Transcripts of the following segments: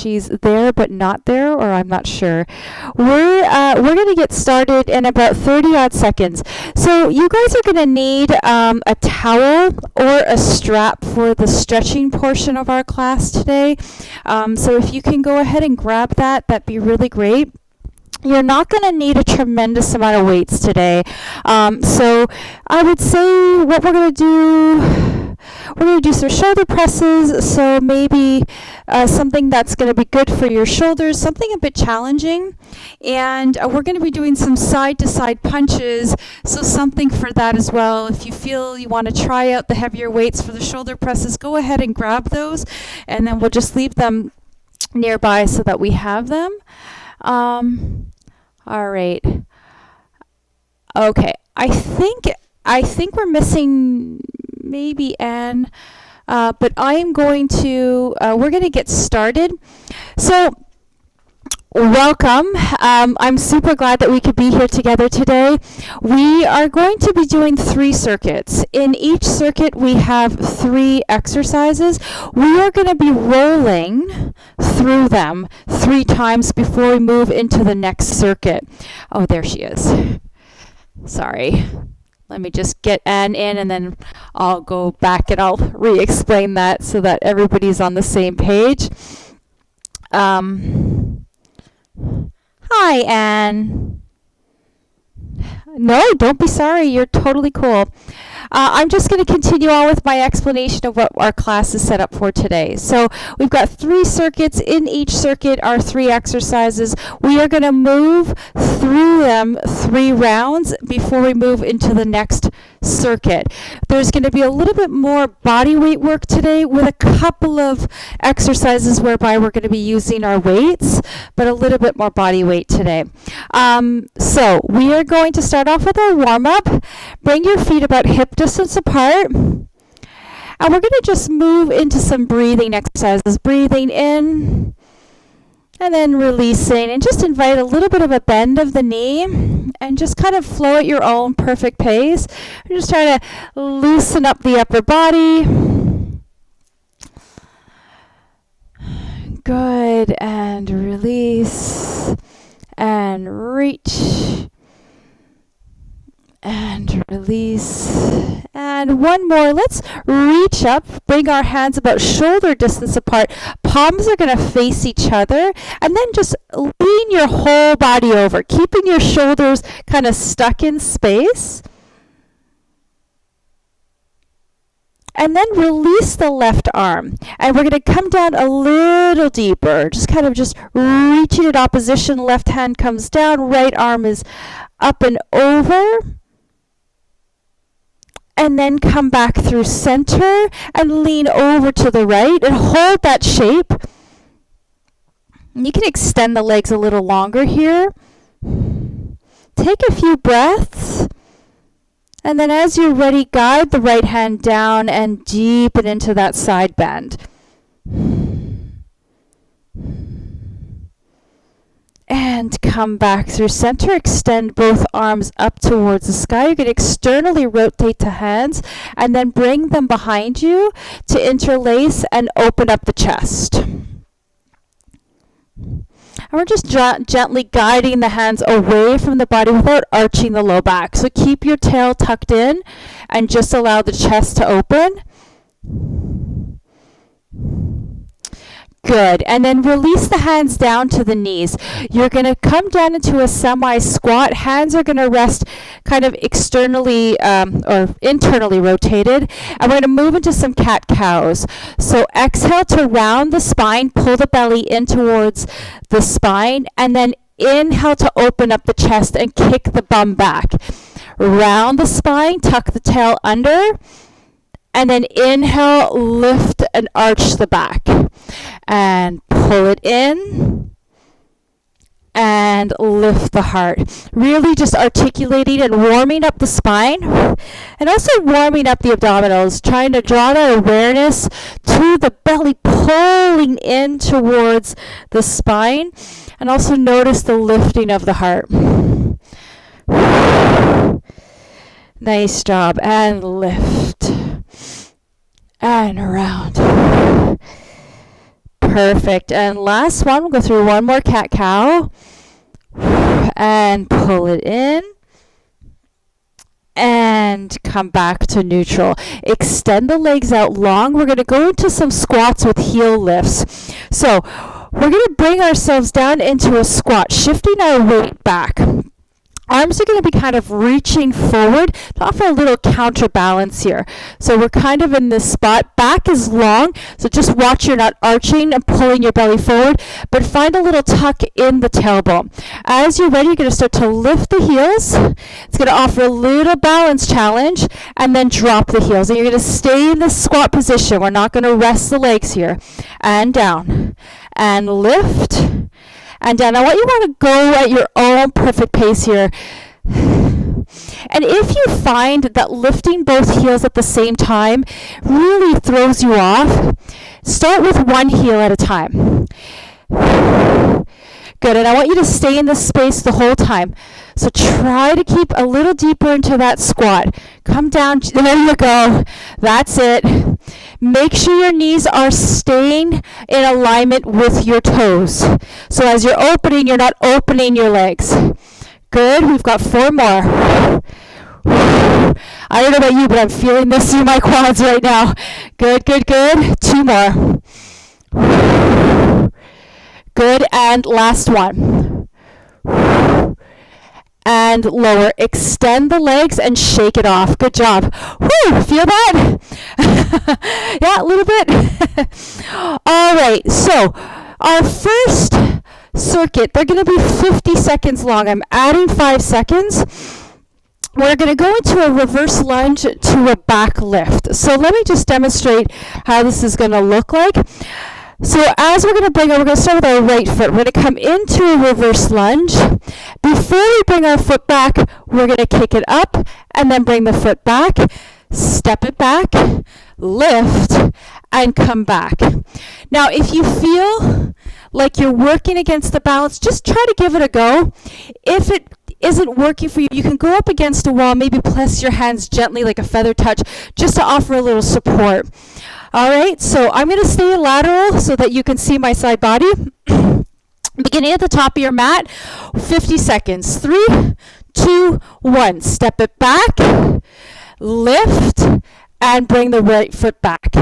she's there but not there, or I'm not sure. We're going to get started in about 30 odd seconds. So you guys are going to need a towel or a strap for the stretching portion of our class today. So if you can go ahead and grab that, that'd be really great. You're not going to need a tremendous amount of weights today. So I would say what we're going to do some shoulder presses. So maybe something that's going to be good for your shoulders, something a bit challenging. And we're going to be doing some side-to-side punches. So something for that as well. If you feel you want to try out the heavier weights for the shoulder presses, go ahead and grab those. And then we'll just leave them nearby so that we have them. All right. Okay. I think we're missing maybe Anne, but we're going to get started. So welcome. I'm super glad that we could be here together today. We are going to be doing 3 circuits. In each circuit, we have 3 exercises. We are going to be rolling through them 3 times before we move into the next circuit. Oh, there she is. Sorry. Let me just get Anne in, and then I'll go back and I'll re-explain that so that everybody's on the same page. Hi, Anne. No, don't be sorry. You're totally cool. I'm just going to continue on with my explanation of what our class is set up for today. So we've got 3 circuits. In each circuit are 3 exercises. We are going to move through them 3 rounds before we move into the next circuit. There's going to be a little bit more body weight work today with a couple of exercises whereby we're going to be using our weights, but a little bit more body weight today. So we are going to start off with our warm-up. Bring your feet about hip distance apart. And we're going to just move into some breathing exercises. Breathing in and then releasing, and just invite a little bit of a bend of the knee and just kind of flow at your own perfect pace. We're just trying to loosen up the upper body. Good. And release and reach and release. And one more. Let's reach up, bring our hands about shoulder distance apart. Palms are going to face each other, and then just lean your whole body over, keeping your shoulders kind of stuck in space. And then release the left arm. And we're going to come down a little deeper, just kind of just reaching in opposition. Left hand comes down, right arm is up and over. And then come back through center and lean over to the right and hold that shape. You can extend the legs a little longer here. Take a few breaths. And then as you're ready, guide the right hand down and deepen into that side bend. And come back through center. Extend both arms up towards the sky. You're going to externally rotate to hands and then bring them behind you to interlace and open up the chest. And we're just gently guiding the hands away from the body without arching the low back. So keep your tail tucked in and just allow the chest to open. Good. And then release the hands down to the knees. You're going to come down into a semi-squat. Hands are going to rest kind of externally or internally rotated. And we're going to move into some cat-cows. So exhale to round the spine. Pull the belly in towards the spine. And then inhale to open up the chest and kick the bum back. Round the spine. Tuck the tail under. And then inhale, lift and arch the back. And pull it in. And lift the heart. Really just articulating and warming up the spine. And also warming up the abdominals. Trying to draw that awareness to the belly, pulling in towards the spine. And also notice the lifting of the heart. Nice job. And lift. And around. Perfect. And last one, we'll go through one more cat-cow. And pull it in. And come back to neutral. Extend the legs out long. We're going to go into some squats with heel lifts. So we're going to bring ourselves down into a squat, shifting our weight back. Arms are going to be kind of reaching forward to offer a little counterbalance here. So we're kind of in this spot. Back is long, so just watch you're not arching and pulling your belly forward, but find a little tuck in the tailbone. As you're ready, you're going to start to lift the heels. It's going to offer a little balance challenge, and then drop the heels. And you're going to stay in this squat position. We're not going to rest the legs here. And down. And lift. And down. I want you to go at your own perfect pace here. And if you find that lifting both heels at the same time really throws you off, start with one heel at a time. Good. And I want you to stay in this space the whole time. So try to keep a little deeper into that squat. Come down. There you go. That's it. Make sure your knees are staying in alignment with your toes. So as you're opening, you're not opening your legs. Good. We've got 4 more. I don't know about you, but I'm feeling this in my quads right now. Good, good, good. 2 more. Good. And last one. And lower. Extend the legs and shake it off. Good job. Woo! Feel that? Yeah, a little bit. All right. So our first circuit, they're going to be 50 seconds long. I'm adding 5 seconds. We're going to go into a reverse lunge to a back lift. So let me just demonstrate how this is going to look like. So as we're going to start with our right foot. We're going to come into a reverse lunge. Before we bring our foot back, we're going to kick it up and then bring the foot back, step it back, lift, and come back. Now, if you feel like you're working against the balance, just try to give it a go. If it isn't working for you, you can go up against a wall, maybe place your hands gently like a feather touch, just to offer a little support. All right, so I'm going to stay lateral so that you can see my side body. Beginning at the top of your mat, 50 seconds. 3, 2, 1. Step it back, lift, and bring the right foot back.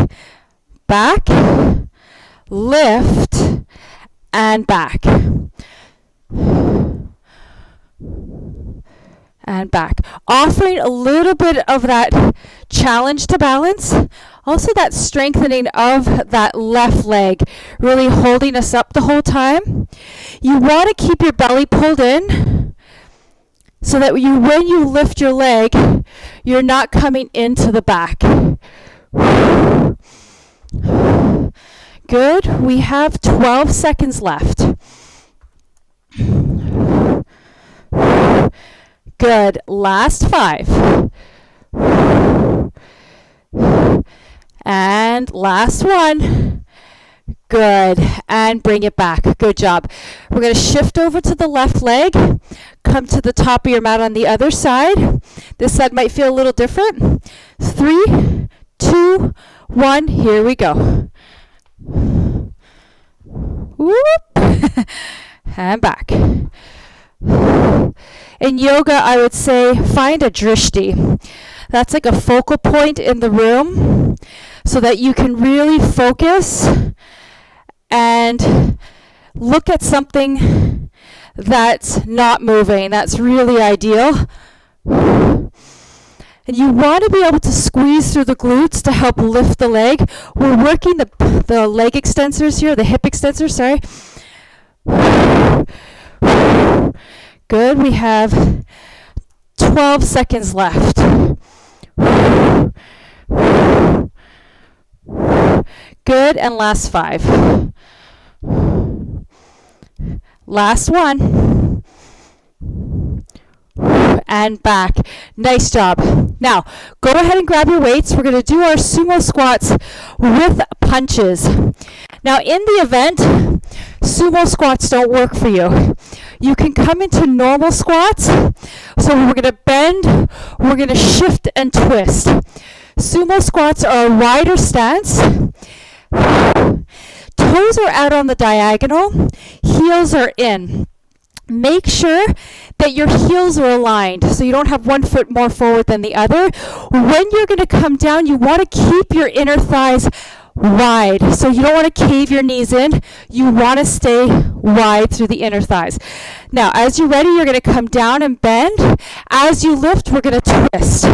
Back, lift, and back. And back. Offering a little bit of that challenge to balance. Also that strengthening of that left leg, really holding us up the whole time. You want to keep your belly pulled in so that when you lift your leg, you're not coming into the back. Good. We have 12 seconds left. Good. Last 5. And last one. Good. And bring it back. Good job. We're going to shift over to the left leg. Come to the top of your mat on the other side. This side might feel a little different. 3, 2, 1. Here we go. Whoop. And back. In yoga, I would say find a drishti. That's like a focal point in the room so that you can really focus and look at something that's not moving. That's really ideal. And you want to be able to squeeze through the glutes to help lift the leg. We're working the leg extensors here, the hip extensors, sorry. Good. We have 12 seconds left. Good. And last 5. Last one. And back. Nice job. Now, go ahead and grab your weights. We're going to do our sumo squats with punches. Now, in the event sumo squats don't work for you, you can come into normal squats. So we're going to bend, we're going to shift and twist. Sumo squats are a wider stance. toes are out on the diagonal, heels are in. Make sure that your heels are aligned so you don't have one foot more forward than the other. When you're going to come down, you want to keep your inner thighs wide. So you don't want to cave your knees in. You want to stay wide through the inner thighs. Now, as you're ready, you're going to come down and bend. As you lift, we're going to twist.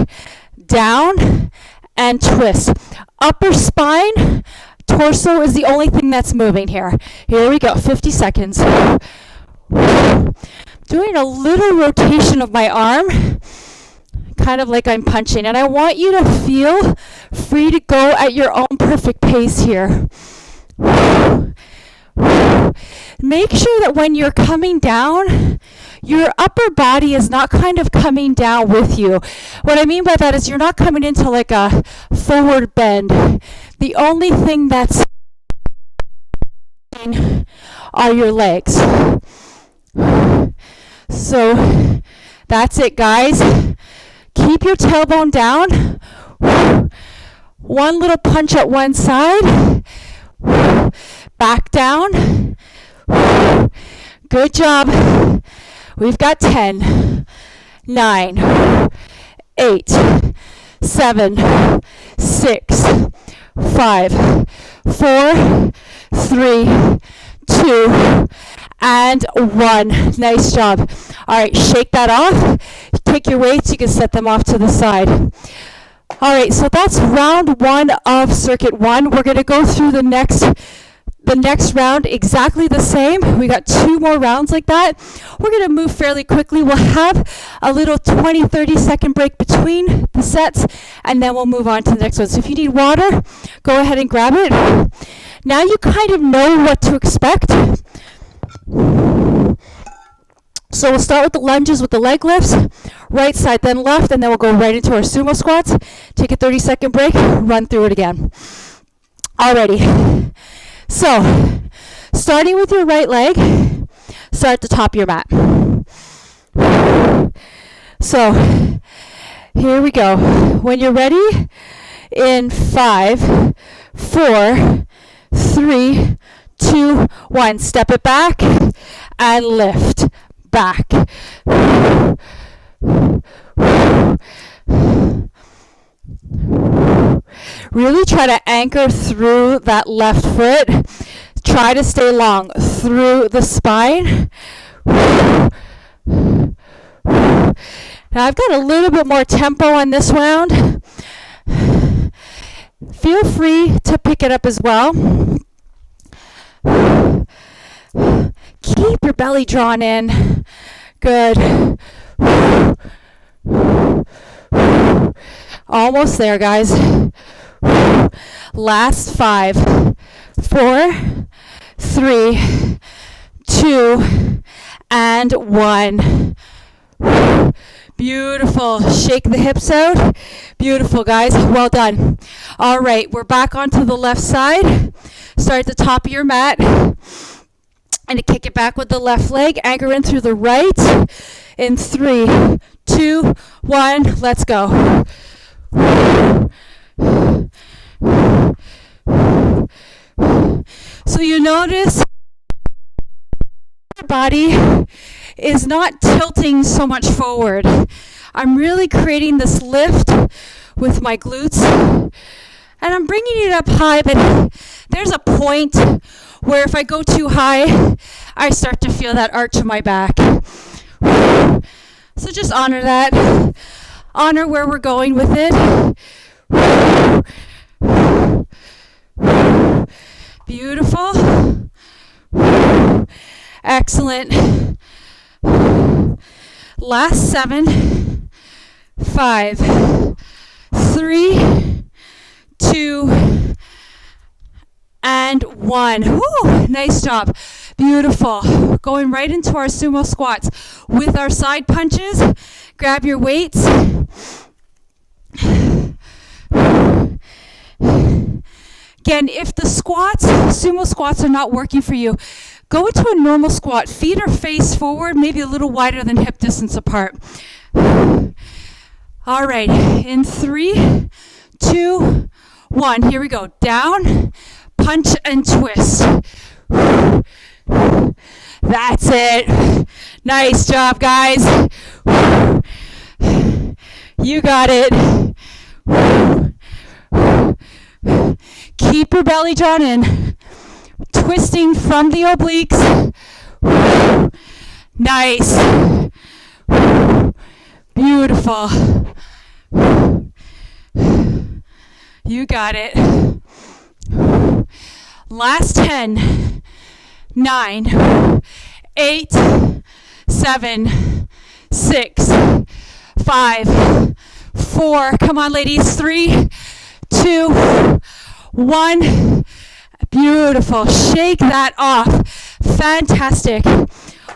Down and twist. Upper spine, torso is the only thing that's moving here. Here we go, 50 seconds. Doing a little rotation of my arm, kind of like I'm punching. And I want you to feel free to go at your own perfect pace here. Make sure that when you're coming down, your upper body is not kind of coming down with you. What I mean by that is you're not coming into like a forward bend. The only thing that's are your legs. So that's it, guys. Keep your tailbone down. One little punch at one side. Back down. Good job. We've got 10, 9, 8, 7, 6, 5, 4, 3, 2, and 1. Nice job. All right, shake that off. Take your weights. You can set them off to the side. All right, so that's round 1 of circuit 1. We're going to go through the next round exactly the same. We got 2 more rounds like that. We're going to move fairly quickly. We'll have a little 20-30 second break between the sets, and then we'll move on to the next one. So if you need water, go ahead and grab it. Now you kind of know what to expect. So we'll start with the lunges with the leg lifts, right side, then left, and then we'll go right into our sumo squats. Take a 30-second break, run through it again. Alrighty. So, starting with your right leg, start at the top of your mat. So, here we go. When you're ready, in 5, 4, 3, 2, 1. Step it back and lift. Back. Really try to anchor through that left foot. Try to stay long through the spine. Now I've got a little bit more tempo on this round. Feel free to pick it up as well. Keep your belly drawn in. Good. Almost there, guys. Last 5, 4, 3, 2, and 1. Beautiful. Shake the hips out. Beautiful, guys. Well done. All right, we're back onto the left side. Start at the top of your mat. And kick it back with the left leg. Anchor in through the right. In 3, 2, 1. Let's go. So you notice your body is not tilting so much forward. I'm really creating this lift with my glutes. And I'm bringing it up high, but there's a point where if I go too high, I start to feel that arch in my back. So just honor that. Honor where we're going with it. Beautiful. Excellent. Last 7, 5, 3, 2, and 1. Woo, nice job. Beautiful. Going right into our sumo squats with our side punches. Grab your weights. Again, if the squats, sumo squats are not working for you, go into a normal squat. Feet are face forward, maybe a little wider than hip distance apart. All right, in 3, 2, 1. Here we go. Down, punch and twist. That's it. Nice job, guys. You got it. Keep your belly drawn in. Twisting from the obliques. Nice. Beautiful. You got it. Last 10, 9, 8, 7, 6, 5, 4. Come on, ladies. 3, 2, 1. Beautiful. Shake that off. Fantastic.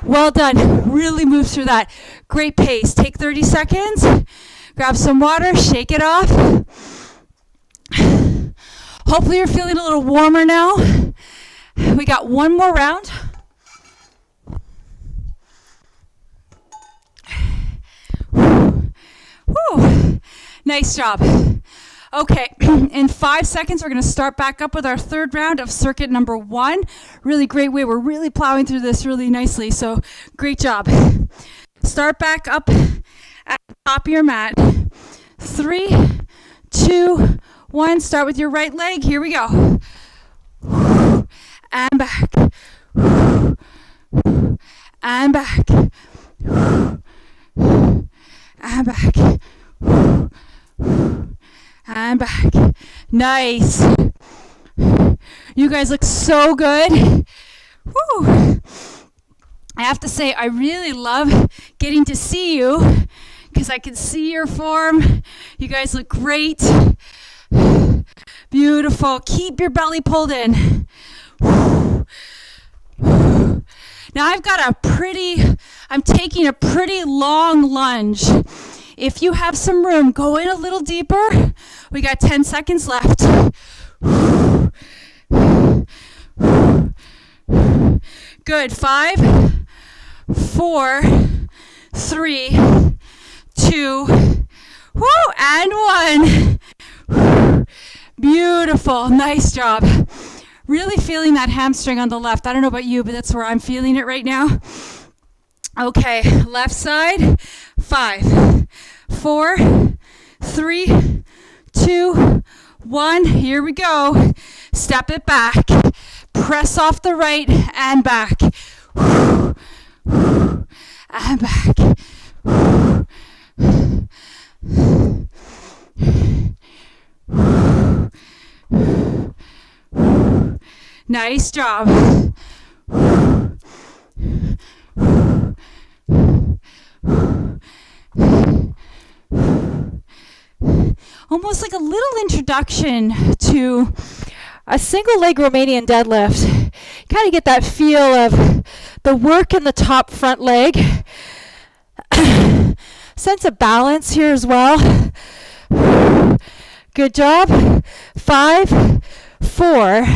Well done. Really move through that. Great pace. Take 30 seconds. Grab some water. Shake it off. Hopefully you're feeling a little warmer now. We got one more round. Whew. Nice job. Okay, in 5 seconds, we're going to start back up with our third round of circuit number 1. Really great way. We're really plowing through this really nicely, so great job. Start back up at the top of your mat. 3, 2, 1. Start with your right leg. Here we go. And back. And back. And back. And back. Nice. You guys look so good. Woo. I have to say, I really love getting to see you because I can see your form. You guys look great. Beautiful. Keep your belly pulled in. Now I'm taking a pretty long lunge. If you have some room, go in a little deeper. We got 10 seconds left. Good. 5, 4, 3, 2, woo, and 1. Beautiful. Nice job. Really feeling that hamstring on the left. I don't know about you, but that's where I'm feeling it right now. Okay, left side. 5, 4, 3, 2, 1. Here we go. Step it back. Press off the right and back. And back. Nice job. Almost like a little introduction to a single leg Romanian deadlift. Kind of get that feel of the work in the top front leg. Sense of balance here as well. Good job. 5, 4,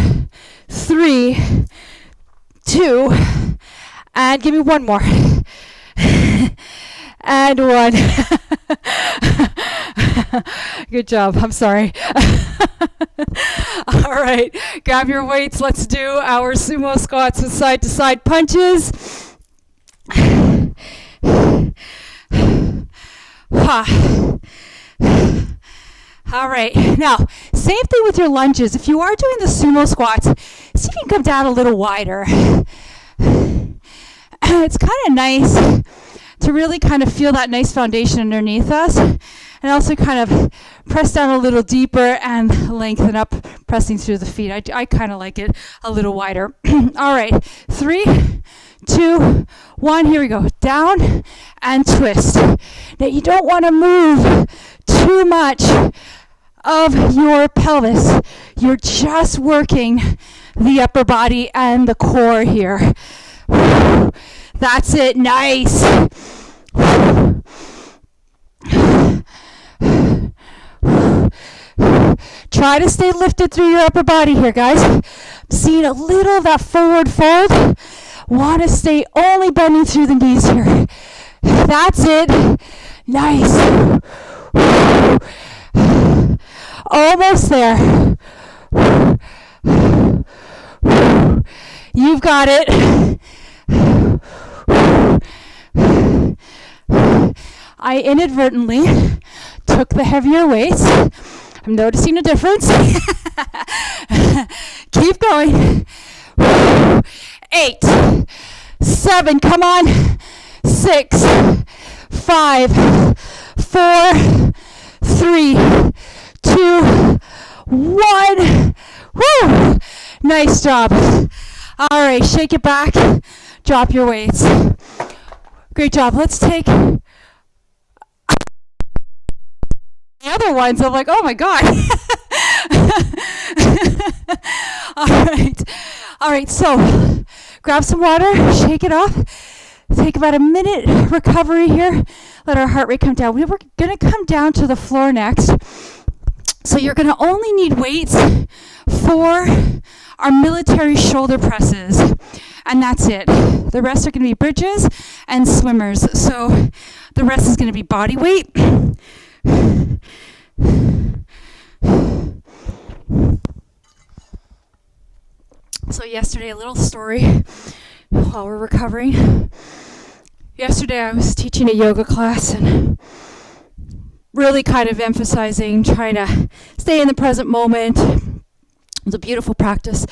3, 2, and give me one more. And 1. Good job. I'm sorry. All right. Grab your weights. Let's do our sumo squats with side-to-side punches. All right. Now, same thing with your lunges. If you are doing the sumo squats, see if you can come down a little wider. It's kind of nice to really kind of feel that nice foundation underneath us, and also kind of press down a little deeper and lengthen up, pressing through the feet. I kind of like it a little wider. All right, 3, 2, 1, here we go. Down and twist. Now you don't want to move too much of your pelvis. You're just working the upper body and the core here. That's it. Nice. Try to stay lifted through your upper body here, guys. I'm seeing a little of that forward fold. Want to stay only bending through the knees here. That's it. Nice. Almost there. You've got it. I inadvertently took the heavier weights. I'm noticing a difference. Keep going. 8, 7, come on. 6, 5, 4, 3, 2, 1. Woo! Nice job. All right, shake it back. Drop your weights. Great job. Let's take the other ones. I'm like, oh my God. All right, so grab some water, shake it off. Take about a minute recovery here. Let our heart rate come down. We're going to come down to the floor next. So you're going to only need weights for our military shoulder presses. And that's it. The rest are going to be bridges and swimmers. So the rest is going to be body weight. So yesterday, a little story while we're recovering. Yesterday I was teaching a yoga class and really kind of emphasizing trying to stay in the present moment. It was a beautiful practice.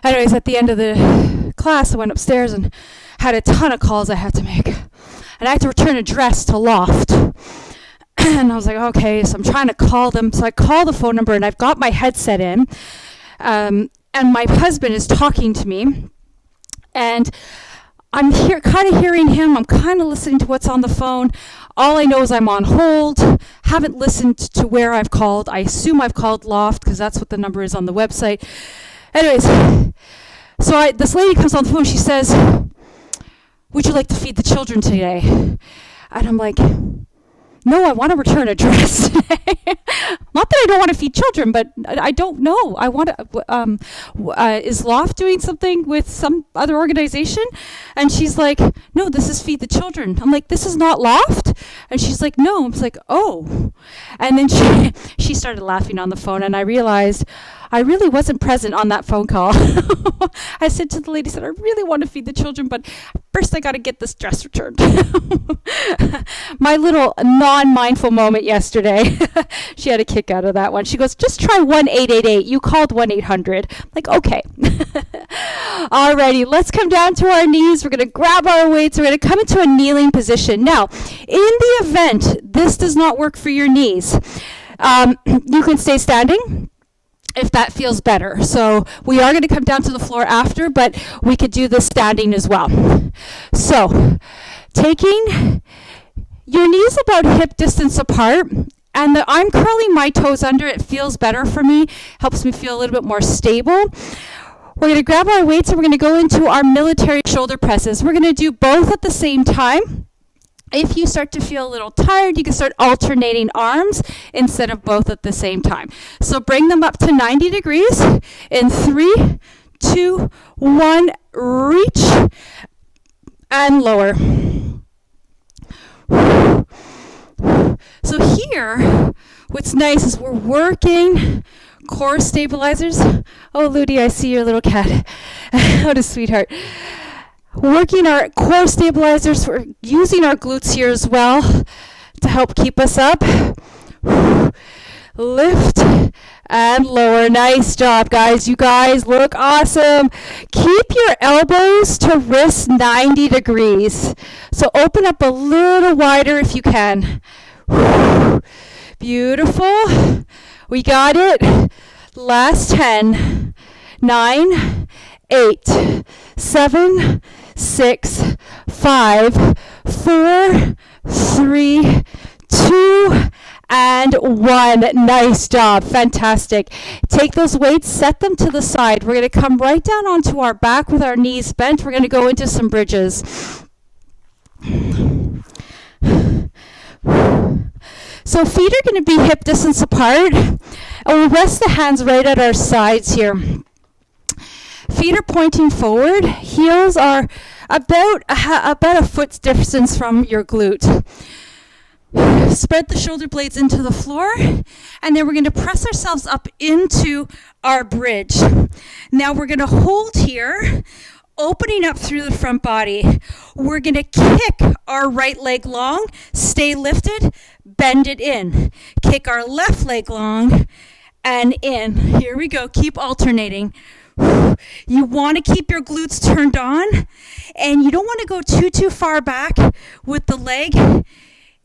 Anyways, at the end of the class, I went upstairs and had a ton of calls I had to make. And I had to return a dress to Loft. And I was like, okay, so I'm trying to call them. So I call the phone number and I've got my headset in. And my husband is talking to me. And I'm kind of hearing him. I'm kind of listening to what's on the phone. All I know is I'm on hold. Haven't listened to where I've called. I assume I've called Loft because that's what the number is on the website. Anyways, so this lady comes on the phone. She says, would you like to feed the children today? And I'm like, no, I want to return a dress today. Not that I don't want to feed children, but I don't know. I want to, is Loft doing something with some other organization? And she's like, no, this is Feed the Children. I'm like, this is not Loft? And she's like, no. I was like, oh. And then she started laughing on the phone, and I realized I really wasn't present on that phone call. I said to the lady, I really want to feed the children, but first I got to get this dress returned. My little non-mindful moment yesterday. She had a kick out of that one. She goes, just try 1-888. You called 1-800. Like, okay. Alrighty, let's come down to our knees. We're going to grab our weights. We're going to come into a kneeling position. Now, in the event this does not work for your knees, you can stay standing if that feels better. So we are going to come down to the floor after, but we could do this standing as well. So taking your knees about hip distance apart, and I'm curling my toes under. It feels better for me, helps me feel a little bit more stable. We're going to grab our weights and we're going to go into our military shoulder presses. We're going to do both at the same time. If you start to feel a little tired, you can start alternating arms instead of both at the same time. So bring them up to 90 degrees in 3, 2, 1, reach and lower. So here, what's nice is we're working core stabilizers. Oh, Ludi, I see your little cat. What a sweetheart. Working our core stabilizers, we're using our glutes here as well to help keep us up. Lift and lower. Nice job, guys. You guys look awesome. Keep your elbows to wrists 90 degrees. So open up a little wider if you can. Beautiful. We got it. Last 10, 9, 8, 7, 6, 5, 4, 3, 2, and 1. Nice job. Fantastic. Take those weights, set them to the side. We're going to come right down onto our back with our knees bent. We're going to go into some bridges. So feet are going to be hip distance apart. And we'll rest the hands right at our sides here. Feet are pointing forward. Heels are about a foot's distance from your glute. Spread the shoulder blades into the floor, and then we're going to press ourselves up into our bridge. Now we're going to hold here opening up through the front body. We're going to kick our right leg long, stay lifted, bend it in. Kick our left leg long and in. Here we go. Keep alternating. You want to keep your glutes turned on, and you don't want to go too far back with the leg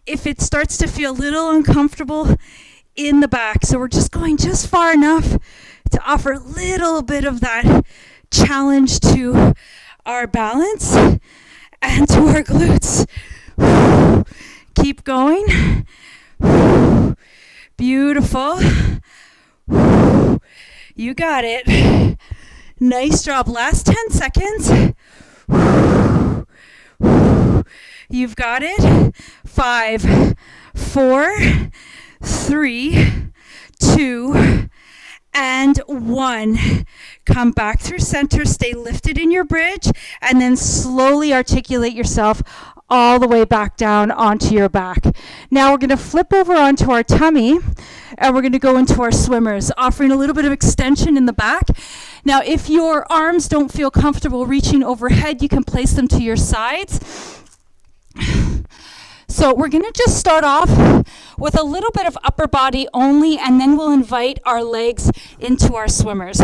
if it starts to feel a little uncomfortable in the back. So we're just going just far enough to offer a little bit of that challenge to our balance and to our glutes. Keep going. Beautiful. You got it. Nice job. Last 10 seconds. You've got it. 5, 4, 3, 2, and 1. Come back through center. Stay lifted in your bridge, and then slowly articulate yourself all the way back down onto your back. Now we're going to flip over onto our tummy, and we're going to go into our swimmers, offering a little bit of extension in the back. Now, if your arms don't feel comfortable reaching overhead, you can place them to your sides. So we're going to just start off with a little bit of upper body only, and then we'll invite our legs into our swimmers.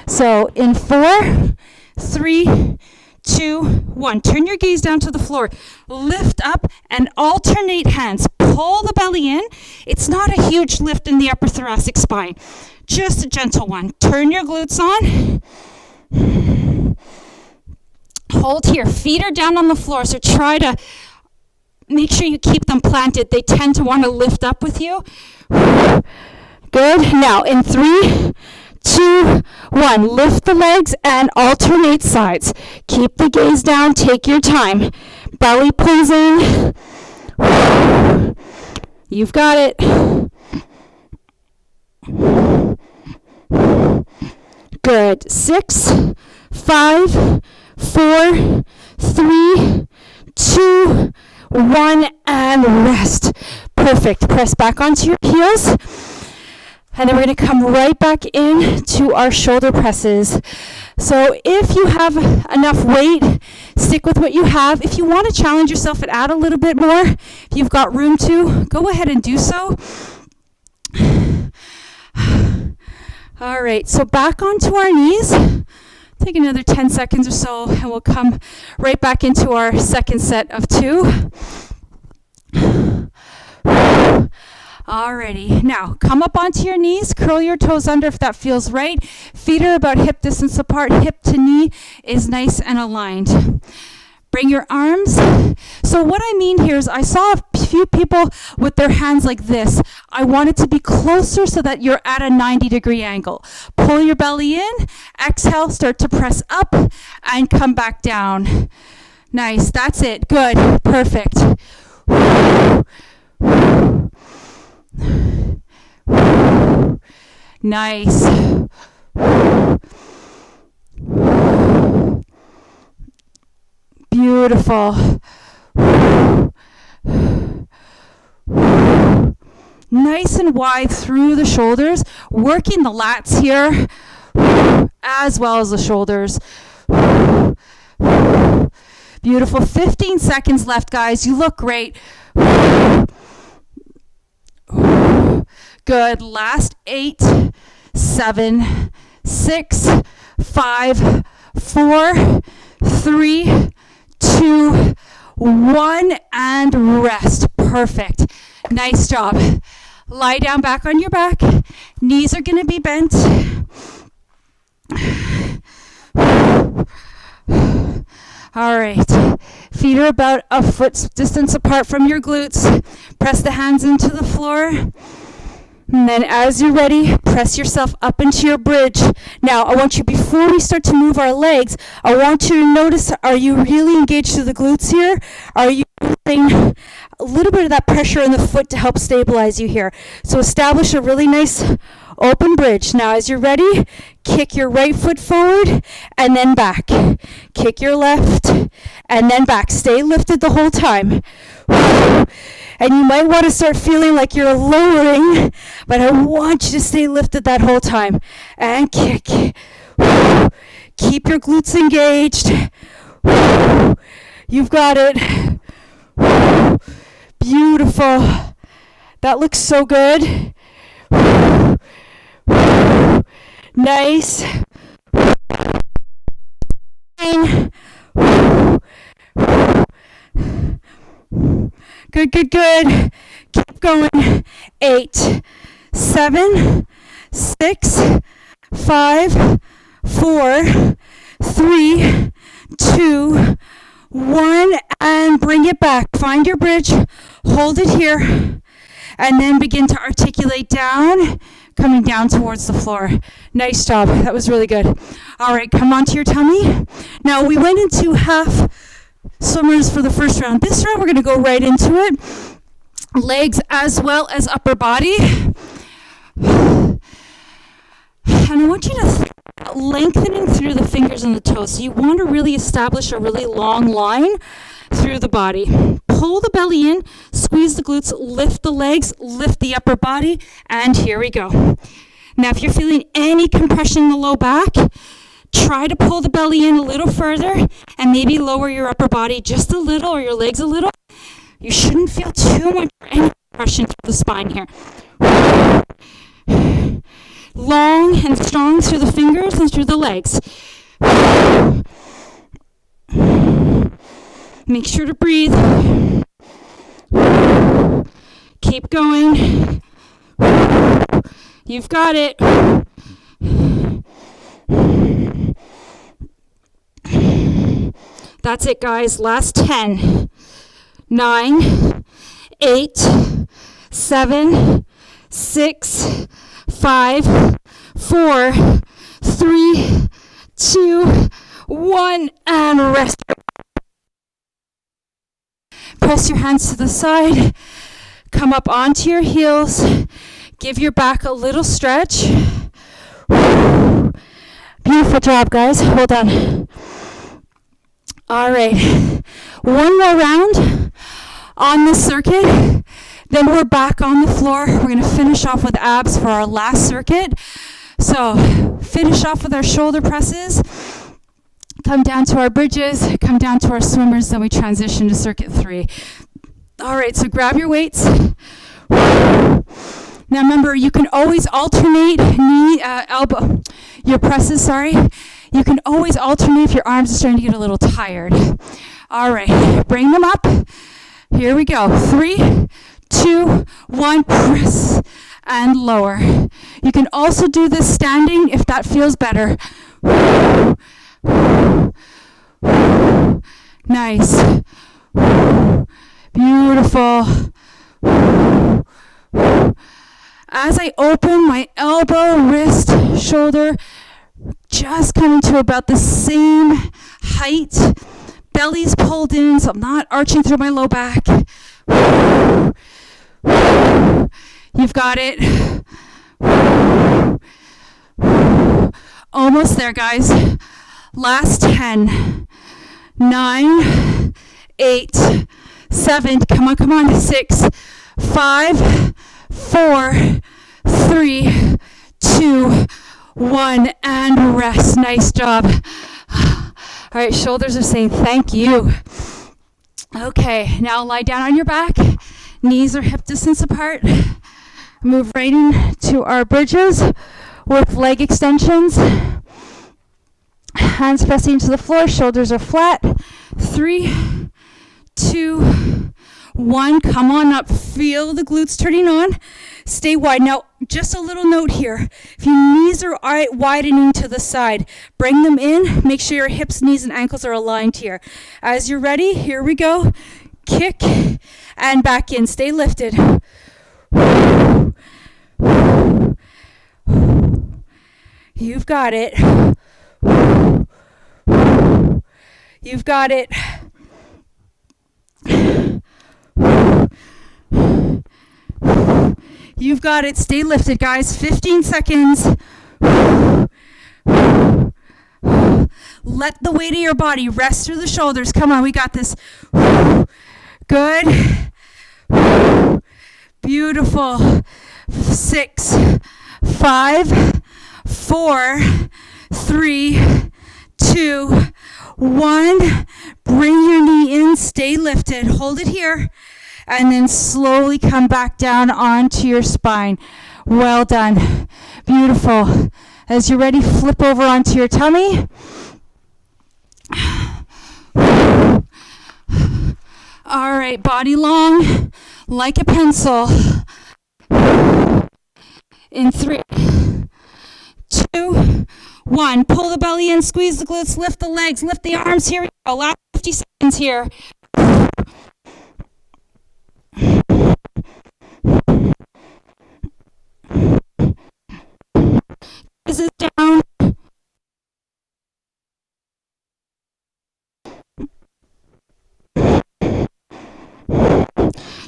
So in 4, 3, 2, 1. Turn your gaze down to the floor. Lift up and alternate hands. Pull the belly in. It's not a huge lift in the upper thoracic spine. Just a gentle one. Turn your glutes on. Hold here. Feet are down on the floor, so try to make sure you keep them planted. They tend to want to lift up with you. Good. Now, in 3, 2, 1. Lift the legs and alternate sides. Keep the gaze down. Take your time. Belly pulls in. You've got it. Good. 6, 5, 4, 3, 2, 1, and rest. Perfect. Press back onto your heels. And then we're going to come right back in to our shoulder presses. So if you have enough weight, stick with what you have. If you want to challenge yourself and add a little bit more, if you've got room to, go ahead and do so. All right, so back onto our knees. Take another 10 seconds or so, and we'll come right back into our second set of 2. Alrighty, now come up onto your knees, curl your toes under if that feels right. Feet are about hip distance apart, hip to knee is nice and aligned. Bring your arms. So what I mean here is I saw a few people with their hands like this. I want it to be closer so that you're at a 90-degree angle. Pull your belly in, exhale, start to press up, and come back down. Nice, that's it, good, perfect. Nice. Beautiful. Nice and wide through the shoulders, working the lats here as well as the shoulders. Beautiful. 15 seconds left, guys. You look great. Good. Last 8, 7, 6, 5, 4, 3, 2, 1, and rest. Perfect. Nice job. Lie down back on your back. Knees are going to be bent. All right. Feet are about a foot distance apart from your glutes. Press the hands into the floor. And then as you're ready, press yourself up into your bridge. Now, I want you, before we start to move our legs, I want you to notice, are you really engaged through the glutes here? Are you feeling a little bit of that pressure in the foot to help stabilize you here? So establish a really nice open bridge. Now, as you're ready, kick your right foot forward and then back. Kick your left and then back. Stay lifted the whole time. And you might want to start feeling like you're lowering, but I want you to stay lifted that whole time. And kick. Keep your glutes engaged. You've got it. Beautiful. That looks so good. Nice. Good, good, good. Keep going. 8, 7, 6, 5, 4, 3, 2, 1, and bring it back. Find your bridge, hold it here, and then begin to articulate down, coming down towards the floor. Nice job. That was really good. All right, come onto your tummy. Now, we went into half swimmers for the first round. This round, we're going to go right into it. Legs as well as upper body. And I want you to lengthening through the fingers and the toes. So you want to really establish a really long line through the body. Pull the belly in, squeeze the glutes, lift the legs, lift the upper body, and here we go. Now, if you're feeling any compression in the low back, try to pull the belly in a little further and maybe lower your upper body just a little or your legs a little. You shouldn't feel too much or any compression through the spine here. Long and strong through the fingers and through the legs. Make sure to breathe. Keep going. You've got it. That's it, guys. Last 10. 9, 8, 7, 6, 5, 4, 3, 2, 1, and rest. Press your hands to the side. Come up onto your heels. Give your back a little stretch. Beautiful job, guys. Well done. All right. One more round on this circuit. Then we're back on the floor. We're going to finish off with abs for our last circuit. So finish off with our shoulder presses. Come down to our bridges. Come down to our swimmers. Then we transition to circuit 3. All right, so grab your weights. Now remember, you can always alternate elbow, your presses, You can always alternate if your arms are starting to get a little tired. All right, bring them up. Here we go. 3, 2, 1, press and lower. You can also do this standing if that feels better. Nice. Beautiful. As I open my elbow, wrist, shoulder, just coming to about the same height. Belly's pulled in, so I'm not arching through my low back. You've got it. Almost there, guys. Last 10. 9, 8, 7. Come on. 6, 5, 4, 3, 2, 1, and rest. Nice job. All right, shoulders are saying thank you. Okay, now lie down on your back. Knees are hip distance apart. Move right into our bridges with leg extensions. Hands pressing to the floor, shoulders are flat. 3, 2, 1. Come on up. Feel the glutes turning on. Stay wide. Now, just a little note here. If your knees are widening to the side, bring them in. Make sure your hips, knees, and ankles are aligned here. As you're ready, here we go. Kick and back in. Stay lifted. You've got it. You've got it. You've got it. Stay lifted, guys. 15 seconds. Let the weight of your body rest through the shoulders. Come on, we got this. Good. Beautiful. 6, 5, 4, 3, 2, 1. Bring your knee in, stay lifted, hold it here, and then slowly come back down onto your spine. Well done. Beautiful. As you're ready, flip over onto your tummy. All right, body long, like a pencil. In 3, 2, 1. Pull the belly in, squeeze the glutes, lift the legs, lift the arms. Here we go. Last 50 seconds here. This is down.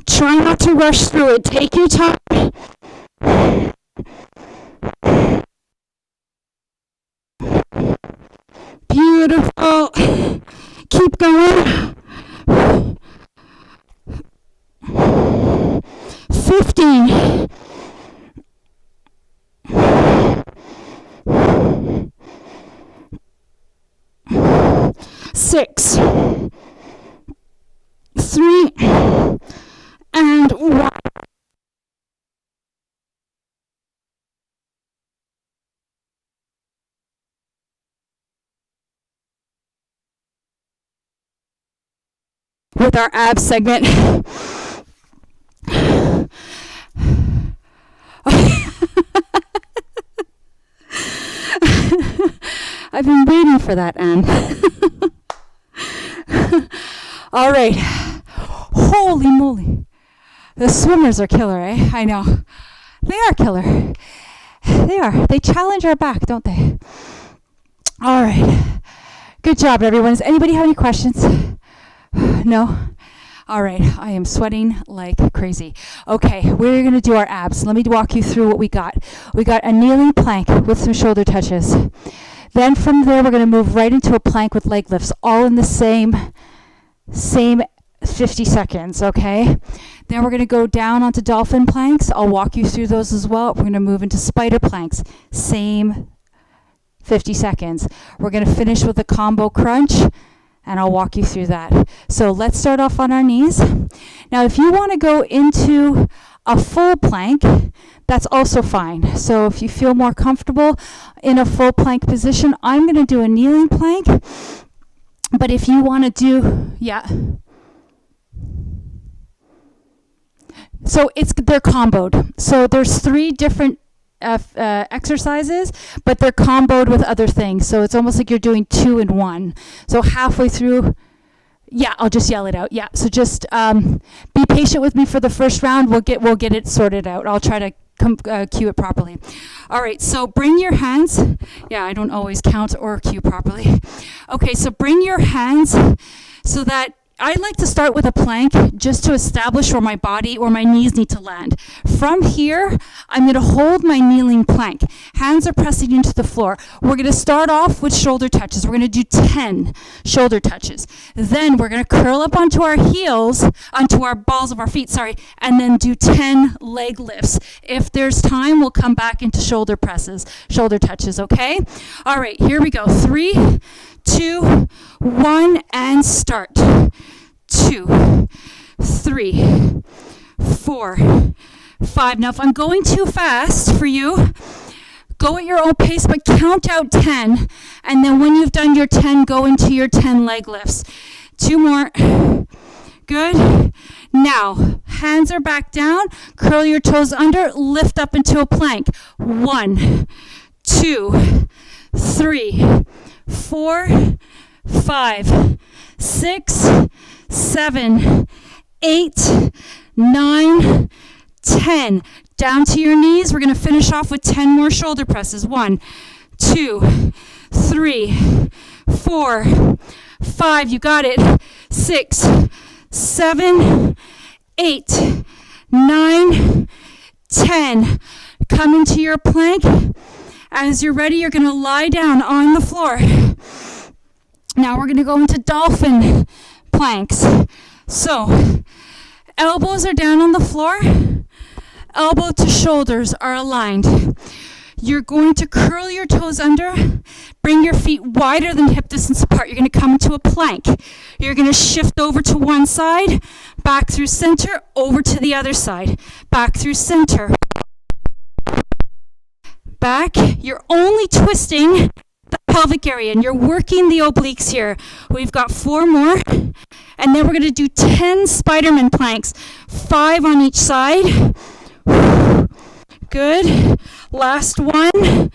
Try not to rush through it. Take your time. Beautiful. Keep going. 15. 6, 3, and 1. With our abs segment. I've been waiting for that, Anne. All right. Holy moly. The swimmers are killer, eh? I know. They are killer. They are. They challenge our back, don't they? All right. Good job, everyone. Does anybody have any questions? No? All right. I am sweating like crazy. Okay. We're going to do our abs. Let me walk you through what we got. We got a kneeling plank with some shoulder touches. Then from there, we're going to move right into a plank with leg lifts, all in the same 50 seconds, okay? Then we're going to go down onto dolphin planks. I'll walk you through those as well. We're going to move into spider planks, same 50 seconds. We're going to finish with a combo crunch, and I'll walk you through that. So let's start off on our knees. Now, if you want to go into a full plank, that's also fine. So if you feel more comfortable in a full plank position, I'm going to do a kneeling plank. But if you want to do, so they're comboed. So there's 3 different exercises, but they're comboed with other things. So it's almost like you're doing 2 in 1. So halfway through, I'll just yell it out. So just be patient with me for the first round. We'll get it sorted out. I'll try to cue it properly. All right, so bring your hands. I don't always count or cue properly. Okay, so bring your hands so that I like to start with a plank just to establish where my body or my knees need to land. From here, I'm going to hold my kneeling plank. Hands are pressing into the floor. We're going to start off with shoulder touches. We're going to do 10 shoulder touches. Then we're going to curl up onto our heels, onto our balls of our feet, and then do 10 leg lifts. If there's time, we'll come back into shoulder touches, okay? All right, here we go. 3, 2, 1, and start. 2, 3, 4, 5. Now, if I'm going too fast for you, go at your own pace, but count out 10. And then when you've done your 10, go into your 10 leg lifts. 2 more. Good. Now, hands are back down. Curl your toes under. Lift up into a plank. 1, 2, 3, 4, 5, 6, 7, 8, 9, 10. Down to your knees. We're going to finish off with 10 more shoulder presses. 1, 2, 3, 4, 5. You got it. 6, 7, 8, 9, 10. Come into your plank. As you're ready, you're going to lie down on the floor. Now we're going to go into dolphin planks. So, elbows are down on the floor. Elbow to shoulders are aligned. You're going to curl your toes under, bring your feet wider than hip distance apart. You're going to come into a plank. You're going to shift over to one side, back through center, over to the other side, back through center. Back, you're only twisting the pelvic area and you're working the obliques here. We've got 4 more, and then we're going to do 10 Spider-Man planks, 5 on each side. Good. Last one.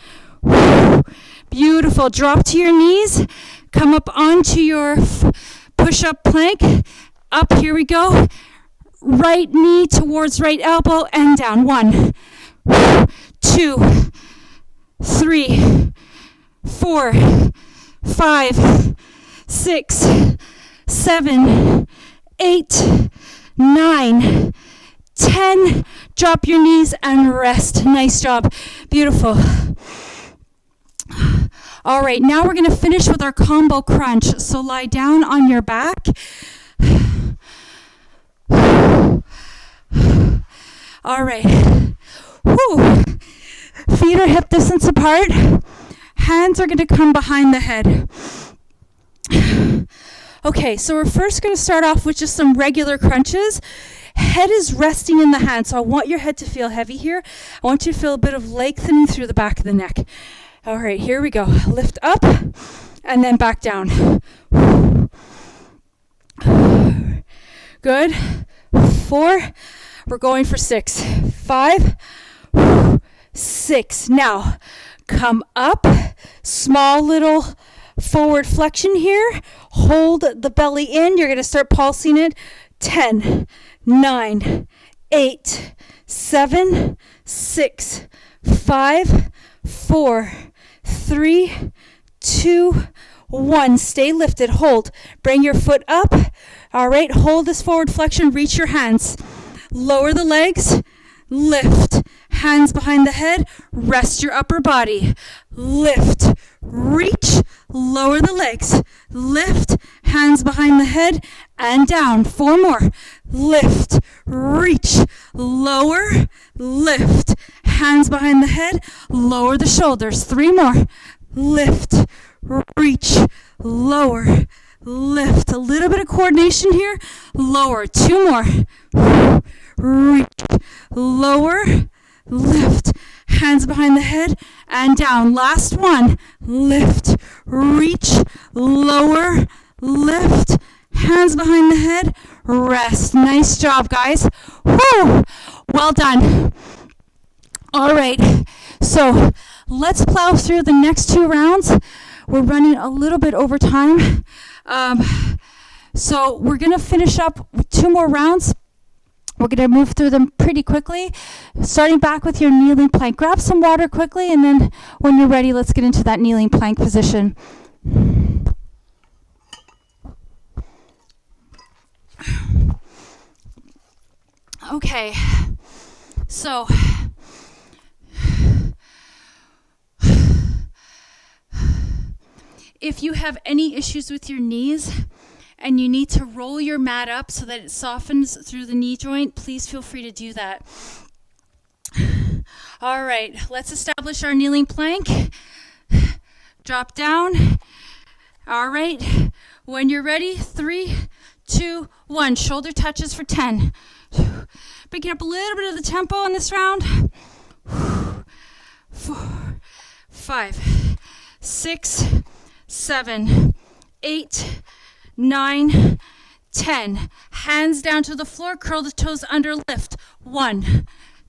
Beautiful. Drop to your knees, come up onto your push-up plank. Up, here we go. Right knee towards right elbow and down. 1, 2, 3, 4, 5, 6, 7, 8, 9, 10. Drop your knees and rest. Nice job. Beautiful. All right, now we're going to finish with our combo crunch. So lie down on your back. All right. Whew. Feet are hip distance apart. Hands are going to come behind the head. Okay, so we're first going to start off with just some regular crunches. Head is resting in the hand, so I want your head to feel heavy here. I want you to feel a bit of lengthening through the back of the neck. All right, here we go. Lift up and then back down. Good. 4. We're going for 6. 5. 6. Now, come up. Small little forward flexion here. Hold the belly in. You're going to start pulsing it. 10, 9, 8, 7, 6, 5, 4, 3, 2, 1. Stay lifted. Hold. Bring your foot up. All right. Hold this forward flexion. Reach your hands. Lower the legs. Lift. Hands behind the head. Rest your upper body. Lift. Reach. Lower the legs. Lift. Hands behind the head and down. 4 more. Lift. Reach. Lower. Lift. Hands behind the head. Lower the shoulders. 3 more. Lift. Reach. Lower. Lift. A little bit of coordination here. Lower. 2 more. Reach. Lower. Lift. Hands behind the head and down. Last one. Lift. Reach. Lower. Lift. Hands behind the head. Rest. Nice job, guys. Woo! Well done. All right. So let's plow through the next 2 rounds. We're running a little bit over time. So we're going to finish up with 2 more rounds. We're going to move through them pretty quickly. Starting back with your kneeling plank. Grab some water quickly, and then when you're ready, let's get into that kneeling plank position. Okay, so if you have any issues with your knees and you need to roll your mat up so that it softens through the knee joint, please feel free to do that. All right, let's establish our kneeling plank. Drop down. All right, when you're ready, 3, 2, 1. Shoulder touches for 10. Picking up a little bit of the tempo on this round. 4, 5, 6, 7, 8, 9, 10. Hands down to the floor, curl the toes under, lift. 1,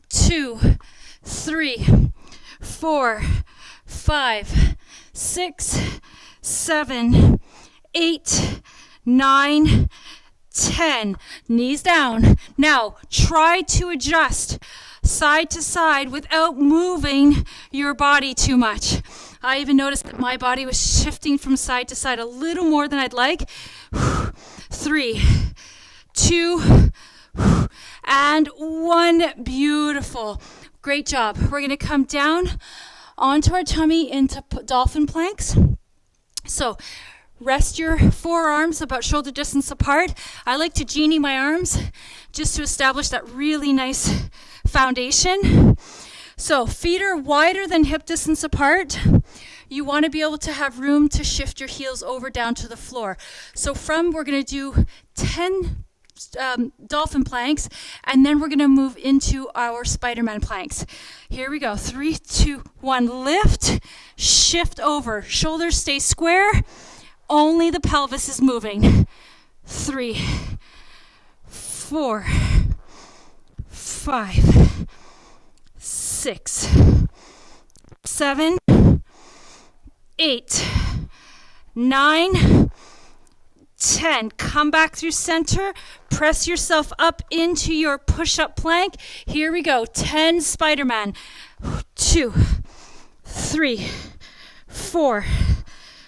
2, 3, 4, 5, 6, 7, 8, 9, 10. Knees down. Now, try to adjust side to side without moving your body too much. I even noticed that my body was shifting from side to side a little more than I'd like. 3, 2, and 1. Beautiful. Great job. We're going to come down onto our tummy into dolphin planks. So, rest your forearms about shoulder distance apart. I like to genie my arms just to establish that really nice foundation. So feet are wider than hip distance apart. You want to be able to have room to shift your heels over down to the floor. So we're going to do 10 dolphin planks, and then we're going to move into our Spider-Man planks. Here we go. 3, 2, 1. Lift, shift over. Shoulders stay square. Only the pelvis is moving. 3, 4, 5, 6, 7, 8, 9, 10. Come back through center. Press yourself up into your push-up plank. Here we go. 10 Spider-Man. 2, 3, 4,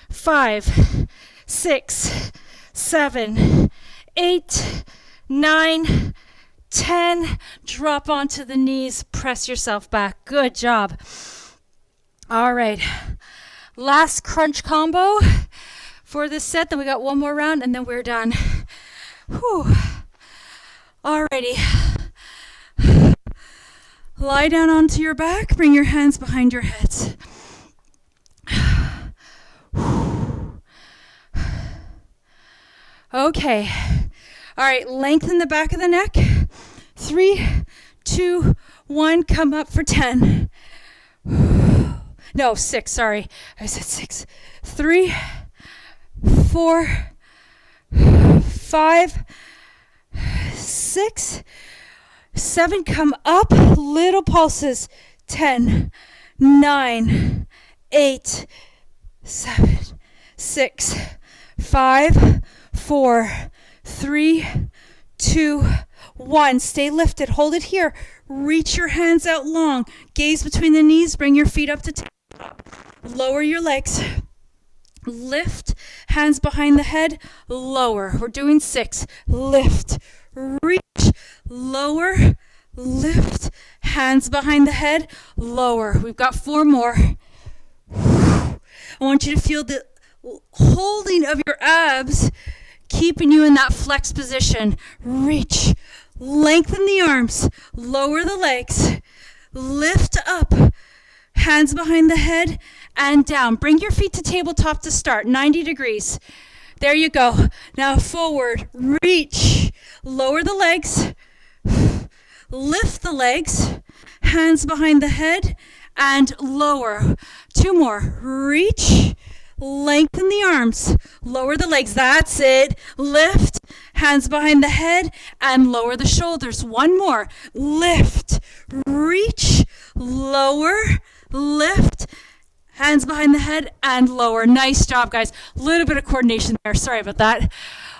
5, 6, 7, 8, 9, 10. Drop onto the knees. Press yourself back. Good job. All right. Last crunch combo for this set. Then we got one more round and then we're done. Whew. Alrighty. Lie down onto your back. Bring your hands behind your heads. Okay. All right. Lengthen the back of the neck. 3, 2, 1. Come up for 10. No, 6. Sorry. I said 6. 3, 4, 5, 6, 7. Come up. Little pulses. 10, 9, 8, 7, 6, 5, 4, 3, 2, 1. Stay lifted. Hold it here. Reach your hands out long. Gaze between the knees. Bring your feet up to tabletop. Lower your legs. Lift. Hands behind the head. Lower. We're doing 6. Lift. Reach. Lower. Lift. Hands behind the head. Lower. We've got 4 more. I want you to feel the holding of your abs, keeping you in that flex position. Reach. Lengthen the arms. Lower the legs. Lift up. Hands behind the head and down. Bring your feet to tabletop to start. 90 degrees. There you go. Now forward. Reach. Lower the legs. Lift the legs. Hands behind the head and lower. 2 more. Reach. Lengthen the arms. Lower the legs. That's it. Lift. Hands behind the head and lower the shoulders. 1 more. Lift. Reach. Lower. Lift. Hands behind the head and lower. Nice job, guys. A little bit of coordination there. Sorry about that.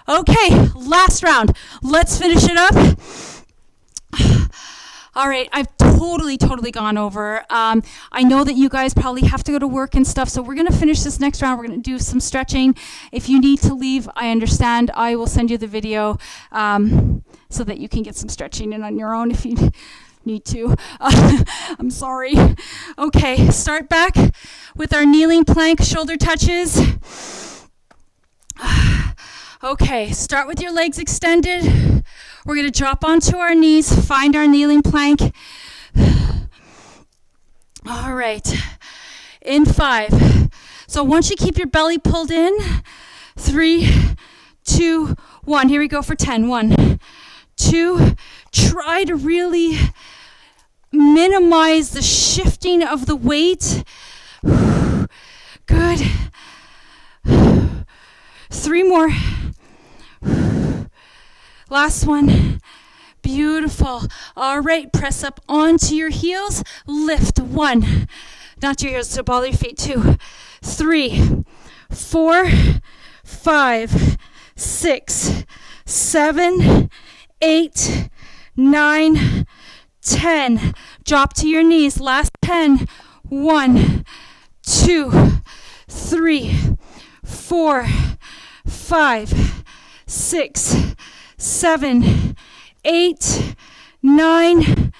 Okay, last round. Let's finish it up. All right, I've totally gone over. I know that you guys probably have to go to work and stuff, so we're going to finish this next round. We're going to do some stretching. If you need to leave, I understand. I will send you the video so that you can get some stretching in on your own if you need to. I'm sorry. Okay, start back with our kneeling plank, shoulder touches. Okay, start with your legs extended. We're going to drop onto our knees, find our kneeling plank. All right, in 5. So once you keep your belly pulled in, 3, 2, 1. Here we go for 10. 1, 2. Try to really minimize the shifting of the weight. Good. 3 more. Last one. Beautiful. All right, press up onto your heels. Lift. 1. Not your heels, so ball your feet. 2, 3, 4, 5, 6, 7, 8, 9, 10. Drop to your knees. Last 10. 1, 2, 3, 4, 5, 6, 7, 8, 9,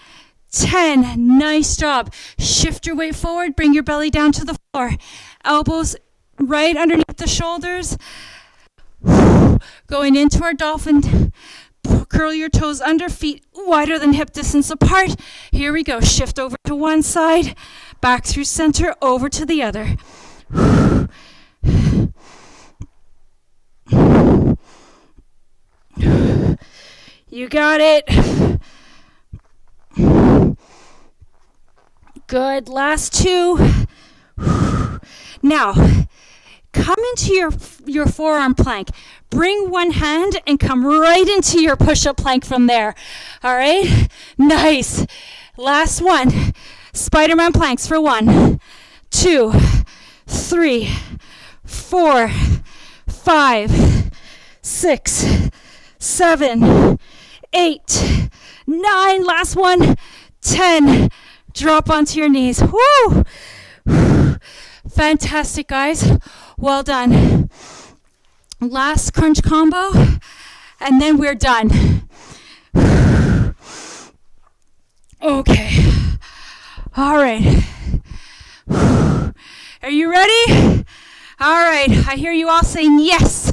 10. Nice job. Shift your weight forward. Bring your belly down to the floor. Elbows right underneath the shoulders. Going into our dolphin. Curl your toes under, feet wider than hip distance apart. Here we go. Shift over to one side, back through center, over to the other. You got it. Good. Last two. Now, come into your forearm plank. Bring one hand and come right into your push-up plank from there. All right? Nice. Last one. Spider-Man planks for 1, 2, 3, 4, 5, 6, 7, 8, 9. Last one. 10. Drop onto your knees. Woo! Fantastic, guys. Well done. Last crunch combo, and then we're done. Okay. All right. Are you ready? All right. I hear you all saying yes.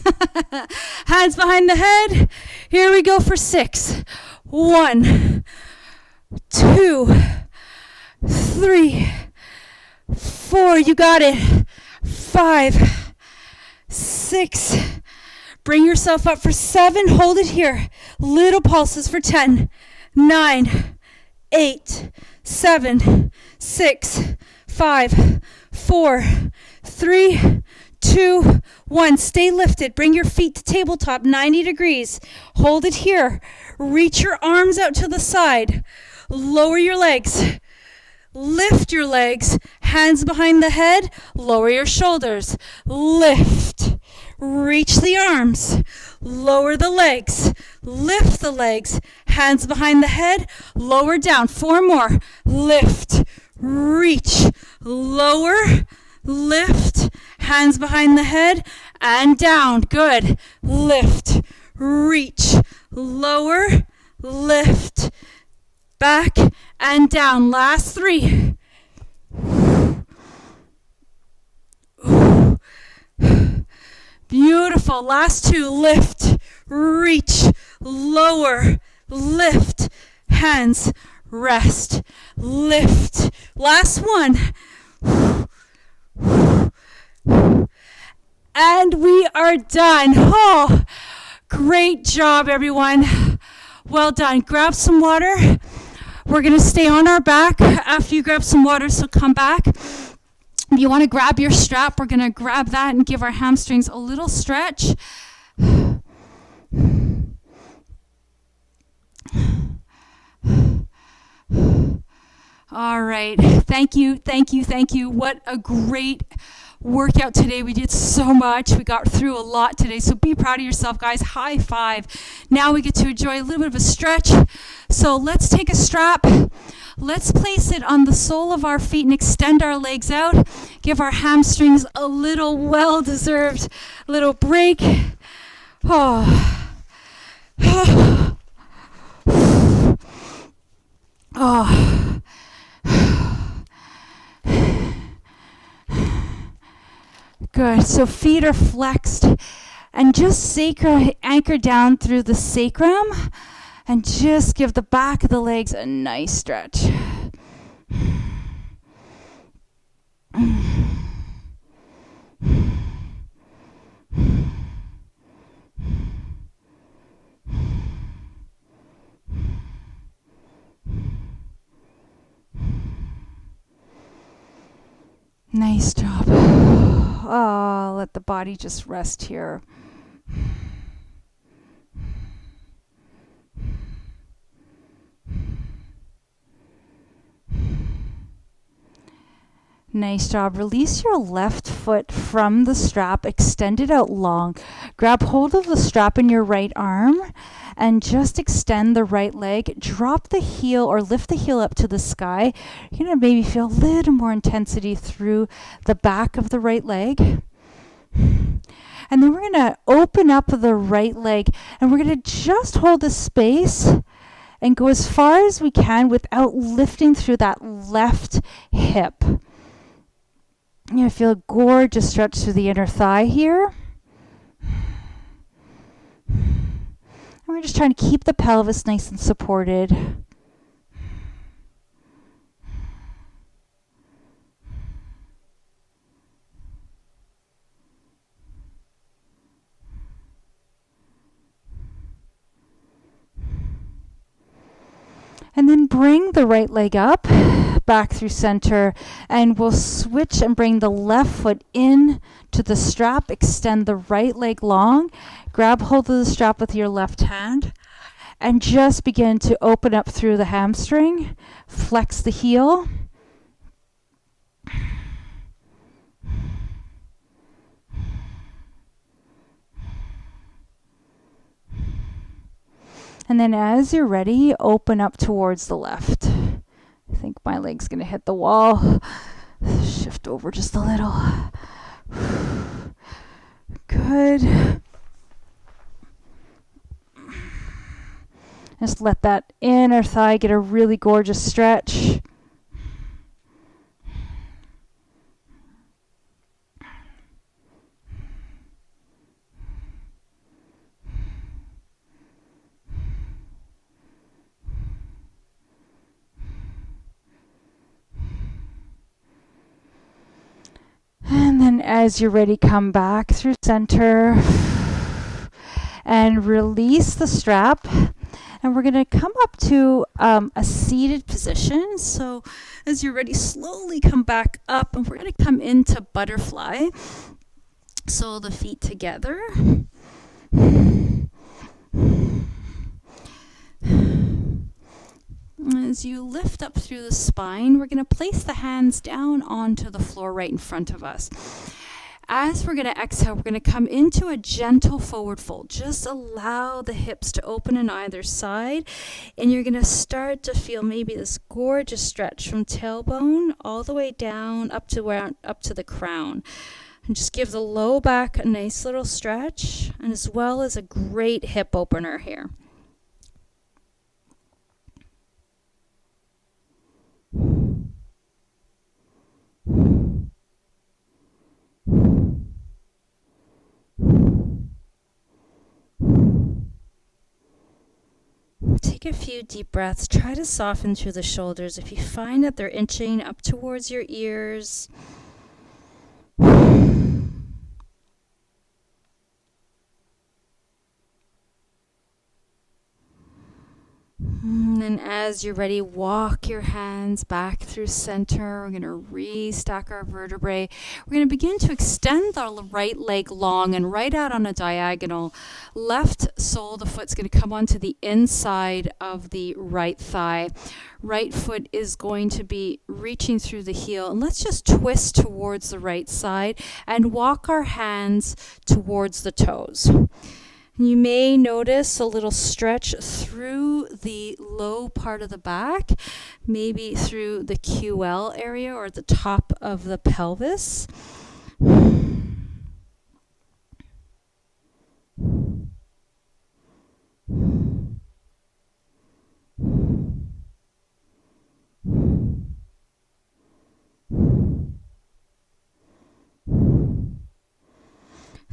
Hands behind the head. Here we go for 6. 1, 2, 3, 4. You got it. 5, 6. Bring yourself up for 7. Hold it here. Little pulses for 10, 9, 8, 7, 6, 5, 4, 3, 2, 1. Stay lifted. Bring your feet to tabletop 90 degrees. Hold it here. Reach your arms out to the side. Lower your legs. Lift your legs. Hands behind the head. Lower your shoulders. Lift. Reach the arms. Lower the legs. Lift the legs. Hands behind the head. Lower down. 4 more. Lift. Reach. Lower. Lift. Hands behind the head. And down. Good. Lift. Reach. Lower. Lift. Back and down. Last 3. Beautiful. Last 2. Lift, reach, lower, lift, hands, rest, lift. Last 1. And we are done. Oh, great job, everyone. Well done. Grab some water. We're going to stay on our back after you grab some water, so come back. If you want to grab your strap, we're going to grab that and give our hamstrings a little stretch. All right. Thank you, thank you, thank you. What a great workout today. We did so much. We got through a lot today. So be proud of yourself, guys. High five. Now we get to enjoy a little bit of a stretch. So let's take a strap. Let's place it on the sole of our feet and extend our legs out. Give our hamstrings a little well-deserved little break. Oh. Oh. Good. So feet are flexed and just anchor down through the sacrum and just give the back of the legs a nice stretch. Nice job. Oh, let the body just rest here. Nice job. Release your left foot from the strap. Extend it out long. Grab hold of the strap in your right arm and just extend the right leg. Drop the heel or lift the heel up to the sky. You're going to maybe feel a little more intensity through the back of the right leg. And then we're going to open up the right leg and we're going to just hold the space and go as far as we can without lifting through that left hip. You feel a gorgeous stretch through the inner thigh here. we're just trying to keep the pelvis nice and supported. And then bring the right leg up, back through center, and we'll switch and bring the left foot in to the strap. Extend the right leg long. Grab hold of the strap with your left hand and just begin to open up through the hamstring. Flex the heel. And then as you're ready, open up towards the left. I think my leg's going to hit the wall. Shift over just a little. Good. Just let that inner thigh get a really gorgeous stretch. And then as you're ready, come back through center and release the strap. And we're going to come up to a seated position. So as you're ready, slowly come back up, and we're going to come into butterfly. So the feet together. As you lift up through the spine, we're going to place the hands down onto the floor right in front of us. As we're going to exhale, we're going to come into a gentle forward fold. Just allow the hips to open on either side, and you're going to start to feel maybe this gorgeous stretch from tailbone all the way down up to the crown. And just give the low back a nice little stretch, and as well as a great hip opener here. Take a few deep breaths. Try to soften through the shoulders. If you find that they're inching up towards your ears, and then as you're ready, walk your hands back through center. We're going to restack our vertebrae. We're going to begin to extend our right leg long and right out on a diagonal. Left sole of the foot's going to come onto the inside of the right thigh. Right foot is going to be reaching through the heel. And let's just twist towards the right side and walk our hands towards the toes. You may notice a little stretch through the low part of the back, maybe through the QL area or the top of the pelvis.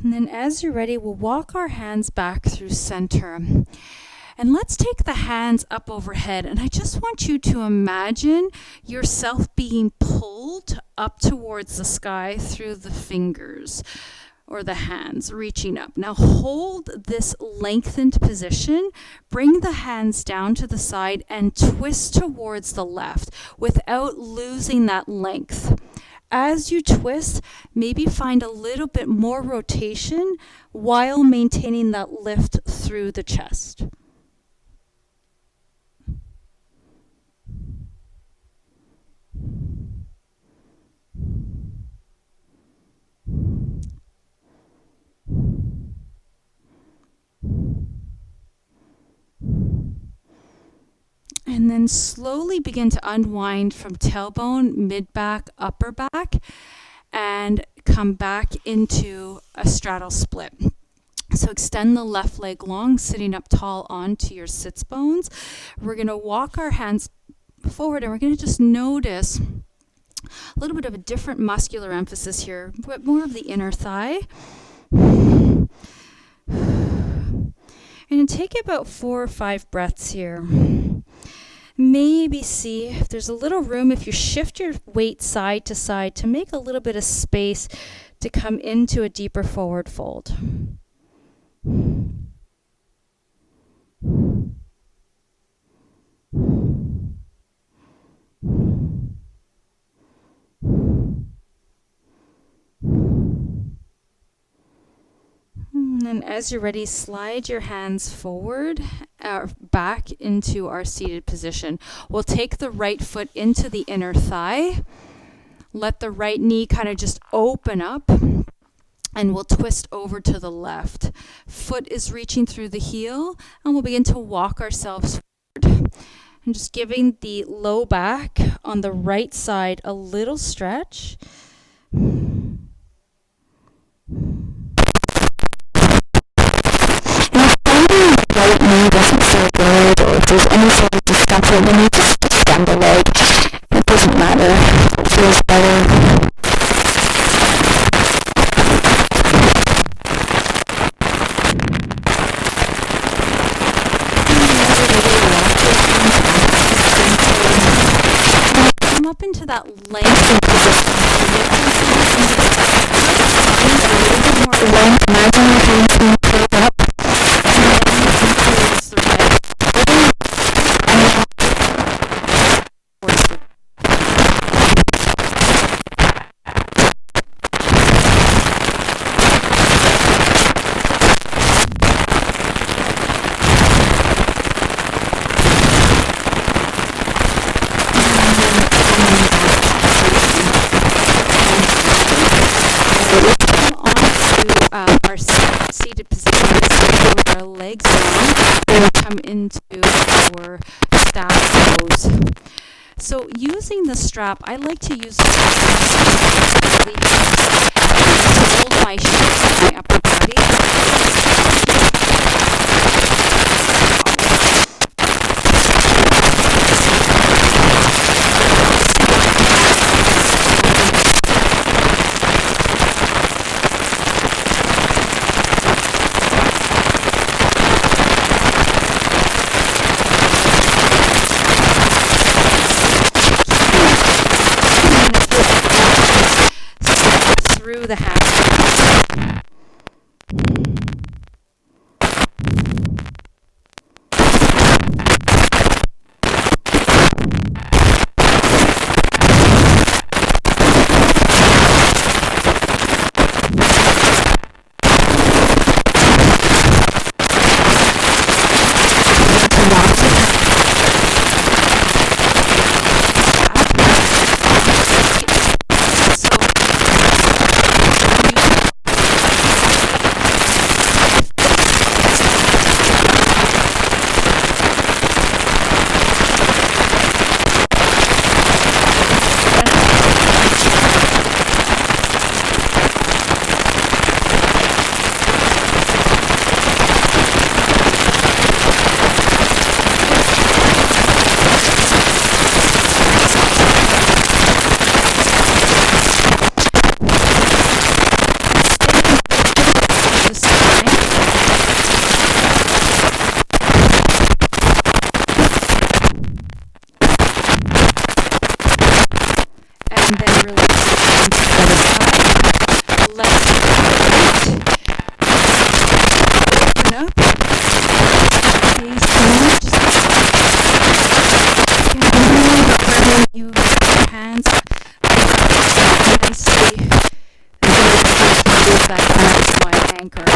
And then as you're ready, we'll walk our hands back through center. And let's take the hands up overhead. And I just want you to imagine yourself being pulled up towards the sky through the fingers or the hands reaching up. Now hold this lengthened position. Bring the hands down to the side and twist towards the left without losing that length. As you twist, maybe find a little bit more rotation while maintaining that lift through the chest. And then slowly begin to unwind from tailbone, mid-back, upper back, and come back into a straddle split. So extend the left leg long, sitting up tall onto your sits bones. We're going to walk our hands forward, and we're going to just notice a little bit of a different muscular emphasis here, but more of the inner thigh. And take about 4 or 5 breaths here. Maybe see if there's a little room if you shift your weight side to side to make a little bit of space to come into a deeper forward fold. And as you're ready, slide your hands forward, back into our seated position. We'll take the right foot into the inner thigh. Let the right knee kind of just open up, and we'll twist over to the left. Foot is reaching through the heel, and we'll begin to walk ourselves forward. And just giving the low back on the right side a little stretch. Right knee doesn't feel good, or if there's any sort of discomfort, then you just extend the leg. It doesn't matter. It feels better. Come up into that length position. Imagine your hands being pulled up. Our seated position with our legs down, we'll come into our staff pose. So using the strap, I like to use the strap to hold my shoulders and my upper body. Through the hat. And then release it onto the other side. Left foot. Open up. Gaze down. Just use your hands nicely. That as my anchor.